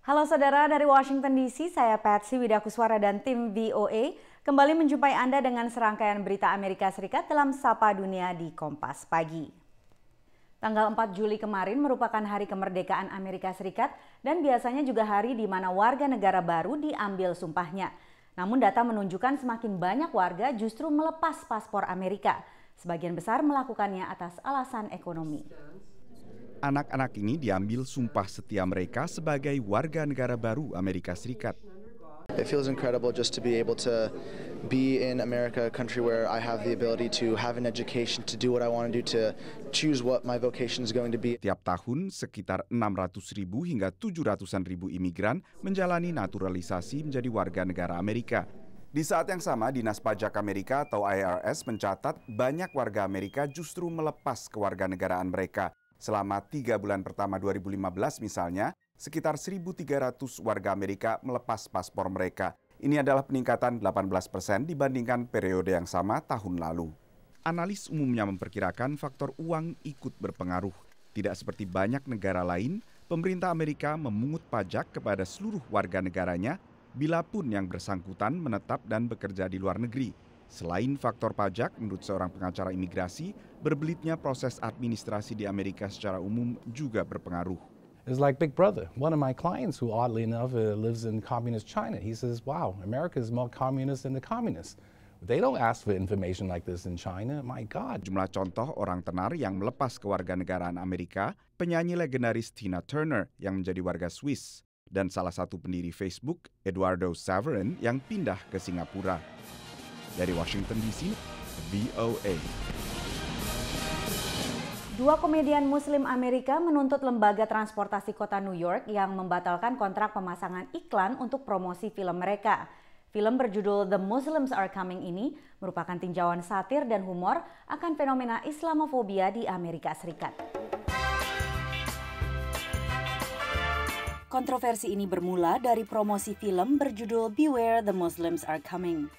Halo saudara, dari Washington DC, saya Patsy Widakuswara dan tim VOA kembali menjumpai Anda dengan serangkaian berita Amerika Serikat dalam Sapa Dunia di Kompas Pagi. Tanggal 4 Juli kemarin merupakan hari kemerdekaan Amerika Serikat dan biasanya juga hari di mana warga negara baru diambil sumpahnya. Namun data menunjukkan semakin banyak warga justru melepas paspor Amerika. Sebagian besar melakukannya atas alasan ekonomi. Anak-anak ini diambil sumpah setia mereka sebagai warga negara baru Amerika Serikat. It feels incredible just to be able to be in America, a country where I have the ability to have an education, to do what I want to do, to choose what my vocation is going to be. Tiap tahun, sekitar 600.000 hingga 700.000 imigran menjalani naturalisasi menjadi warga negara Amerika. Di saat yang sama, Dinas Pajak Amerika atau IRS mencatat banyak warga Amerika justru melepas kewarganegaraan mereka. Selama 3 bulan pertama 2015 misalnya, sekitar 1.300 warga Amerika melepas paspor mereka. Ini adalah peningkatan 18% dibandingkan periode yang sama tahun lalu. Analis umumnya memperkirakan faktor uang ikut berpengaruh. Tidak seperti banyak negara lain, pemerintah Amerika memungut pajak kepada seluruh warga negaranya, bila pun yang bersangkutan menetap dan bekerja di luar negeri. Selain faktor pajak, menurut seorang pengacara imigrasi, berbelitnya proses administrasi di Amerika secara umum juga berpengaruh. It's like Big Brother. One of my clients who oddly enough lives in communist China. He says, wow, America is more communist than the communists. They don't ask for information like this in China. My God. Jumlah contoh orang tenar yang melepas kewarganegaraan Amerika, penyanyi legendaris Tina Turner yang menjadi warga Swiss, dan salah satu pendiri Facebook, Eduardo Saverin, yang pindah ke Singapura. Dari Washington DC, VOA. Dua komedian Muslim Amerika menuntut lembaga transportasi kota New York yang membatalkan kontrak pemasangan iklan untuk promosi film mereka. Film berjudul The Muslims Are Coming ini merupakan tinjauan satir dan humor akan fenomena Islamofobia di Amerika Serikat. Kontroversi ini bermula dari promosi film berjudul Beware the Muslims Are Coming.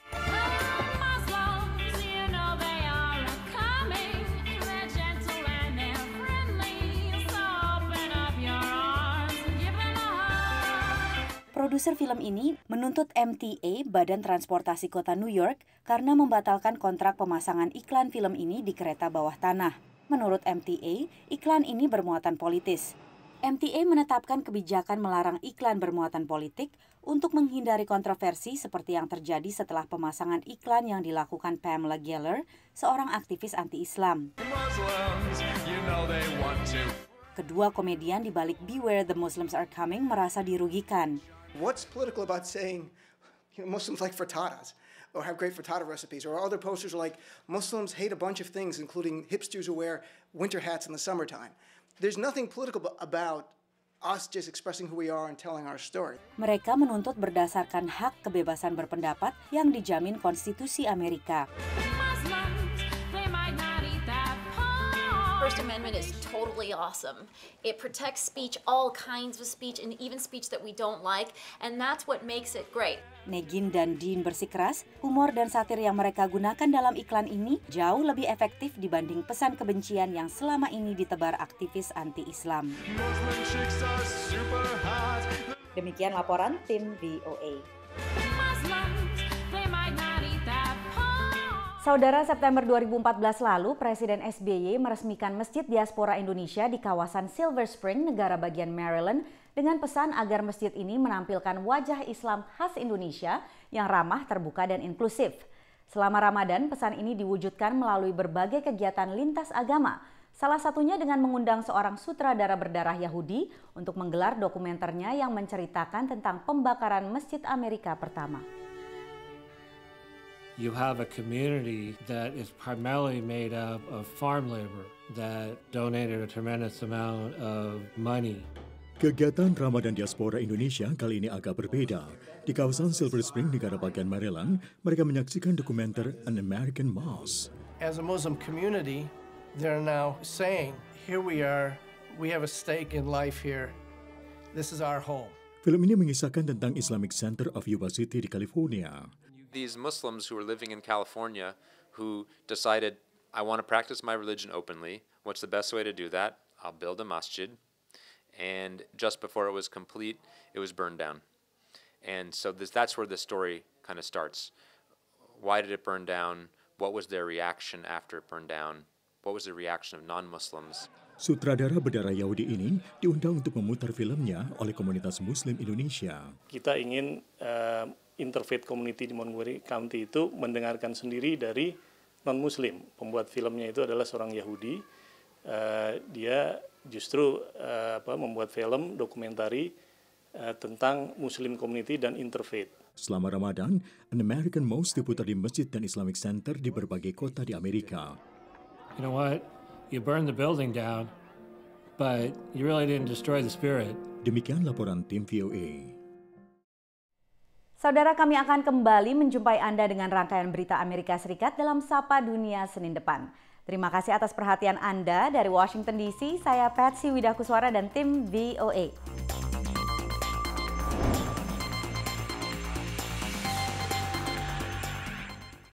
Produser film ini menuntut MTA, Badan Transportasi Kota New York, karena membatalkan kontrak pemasangan iklan film ini di kereta bawah tanah. Menurut MTA, iklan ini bermuatan politis. MTA menetapkan kebijakan melarang iklan bermuatan politik untuk menghindari kontroversi seperti yang terjadi setelah pemasangan iklan yang dilakukan Pamela Geller, seorang aktivis anti-Islam. Kedua komedian di balik Beware the Muslims Are Coming merasa dirugikan. What's political about saying Muslims like frittatas or have great frittata recipes, or other posters are like Muslims hate a bunch of things, including hipsters who wear winter hats in the summertime. There's nothing political about us just expressing who we are and telling our story. Mereka menuntut berdasarkan hak kebebasan berpendapat yang dijamin konstitusi Amerika. First Amendment is totally awesome. It protects speech, all kinds of speech, and even speech that we don't like, and that's what makes it great. Negin dan Dean bersikeras, humor dan satir yang mereka gunakan dalam iklan ini jauh lebih efektif dibanding pesan kebencian yang selama ini ditebar aktivis anti-Islam. Demikian laporan tim VOA. Saudara, September 2014 lalu, Presiden SBY meresmikan Masjid Diaspora Indonesia di kawasan Silver Spring, negara bagian Maryland, dengan pesan agar masjid ini menampilkan wajah Islam khas Indonesia yang ramah, terbuka, dan inklusif. Selama Ramadan, pesan ini diwujudkan melalui berbagai kegiatan lintas agama, salah satunya dengan mengundang seorang sutradara berdarah Yahudi untuk menggelar dokumenternya yang menceritakan tentang pembakaran Masjid Amerika pertama. You have a community that is primarily made up of farm labor that donated a tremendous amount of money. Kegiatan Ramadan Diaspora Indonesia kali ini agak berbeda. Di kawasan Silver Spring, negara bagian Maryland, mereka menyaksikan dokumenter An American Mosque. As a Muslim community, they're now saying, here we are, we have a stake in life here. This is our home. Film ini mengisahkan tentang Islamic Center of Yuba City di California. These Muslims who are living in California who decided, I want to practice my religion openly. What's the best way to do that? I'll build a masjid. and just before it was complete, it was burned down. And so that's where the story kind of starts. Why did it burn down? What was their reaction after it burned down? What was the reaction of non-Muslims? Sutradara berdarah Yahudi ini diundang untuk memutar filmnya oleh komunitas Muslim Indonesia. Kita ingin Interfaith Community di Montgomery County itu mendengarkan sendiri dari non-Muslim. Pembuat filmnya itu adalah seorang Yahudi. Dia justru membuat film dokumentari tentang Muslim Community dan Interfaith. Selama Ramadan, An American Most diputar di masjid dan Islamic Center di berbagai kota di Amerika. You know what? You burned the building down, but you really didn't destroy the spirit. Demikian laporan tim VOA. Saudara, kami akan kembali menjumpai Anda dengan rangkaian berita Amerika Serikat dalam Sapa Dunia Senin depan. Terima kasih atas perhatian Anda. Dari Washington DC, saya Patsy Widakuswara dan tim VOA.